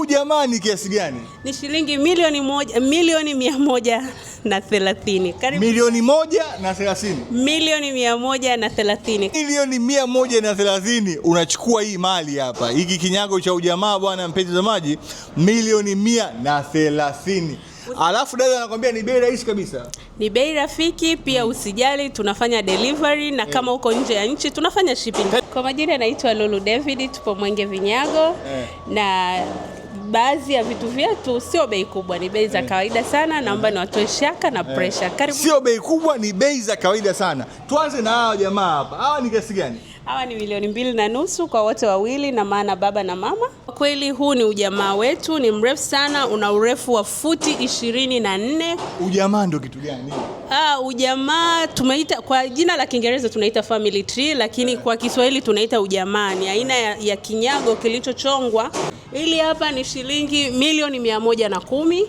Jamani kiasi gani? Ni shilingi milioni 130. Karibu. Milioni 130. Milioni 130. Milioni 130 unachukua hii mali hapa. Hiki kinyago cha ujamaa bwana mpenzi mtazamaji, milioni 130. Alafu dada anakuambia ni bei rahisi kabisa. Ni bei rafiki pia, usijali, tunafanya delivery na kama uko nje ya nchi tunafanya shipping. Kwa majina naitwa Lulu David, tupo Mwenge Vinyago na baadhi ya vitu vyetu sio bei kubwa, ni bei za kawaida sana. Naomba niwatoe shaka na pressure. Karibu. Sio bei kubwa, ni bei za kawaida sana. Tuanze na hao jamaa hapa. Hawa ni kiasi gani? Hawa ni milioni 2.5 kwa wote wawili, na maana baba na mama. Kweli huu ni ujamaa wetu, ni mrefu sana, una urefu wa futi 24. Ujamaa ndio kitu gani? Ujamaa tumeita kwa jina la Kiingereza tunaita family tree, lakini kwa Kiswahili tunaita ujamaa. Ni aina ya kinyago kilichochongwa. Ili hapa ni shilingi milioni 110.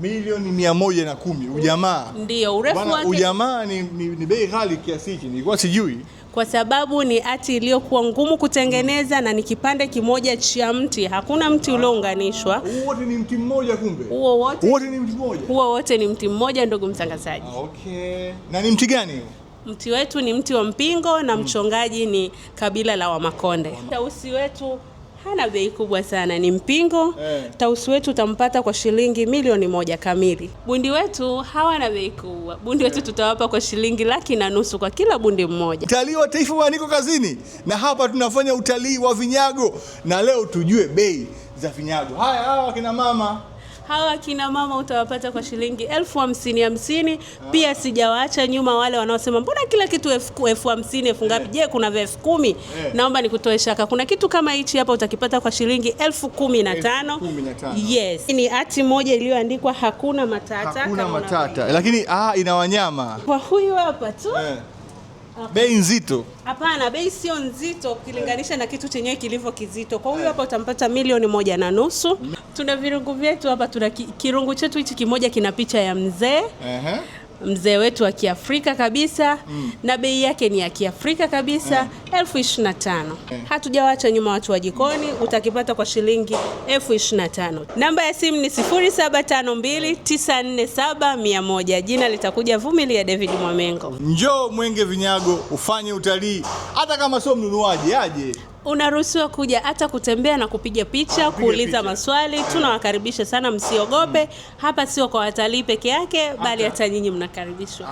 Milioni 110 ujamaa. Ndio, urefu wake. Ujamaa ni bei ghali kiasi hichi. Nilikuwa sijui. Kwa sababu ni hati iliyokuwa ngumu kutengeneza na ni kipande kimoja cha mti. Hakuna mti uliounganishwa. Wote ni mti mmoja kumbe? Wote ni mti mmoja. Wote ni mti mmoja, ndugu mtangazaji. Okay. Na ni mti gani? Mti wetu ni mti wa mpingo na mchongaji ni kabila la Wamakonde. Tausi wetu hana bei kubwa sana, ni mpingo. Tausi wetu utampata kwa shilingi milioni 1 kamili. Bundi wetu hawana bei kubwa. Bundi wetu tutawapa kwa shilingi 150,000 kwa kila bundi mmoja. Utalii wa taifa niko kazini, na hapa tunafanya utalii wa vinyago, na leo tujue bei za vinyago. Haya, hawa kina mama. Hawa kina mama utawapata kwa shilingi 50,000. Pia sijawaacha nyuma wale wanaosema mbona kila kitu 50,000 elfu ngapi? Je, kuna 10,000? Naomba nikutoe shaka. Kuna kitu kama hichi hapa utakipata kwa shilingi 15,000. Yes. Ni hati moja iliyoandikwa hakuna matata. Hakuna matata. Lakini ina wanyama. Kwa huyu hapa tu. Bei nzito. Hapana, bei sio nzito ukilinganisha na kitu chenyewe kilivyo kizito. Kwa huyu hapa utampata milioni 1.5. Tuna virungu vyetu hapa, tuna kirungu chetu hichi kimoja kina picha ya mzee. Mzee wetu wa Kiafrika kabisa, na bei yake ni ya Kiafrika kabisa, 25,000. Hatujawaacha nyuma watu wa jikoni, utakipata kwa shilingi 25,000. Namba ya simu ni 0752947100. Jina litakuja Vumilia David Mwamengo. Njoo Mwenge Vinyago ufanye utalii, hata kama sio mnunuaji aje. Unaruhusiwa kuja hata kutembea na kupiga picha, kuuliza maswali. Tunawakaribisha sana, msiogope. Hapa sio kwa watalii peke yake, bali hata nyinyi mnakaribishwa.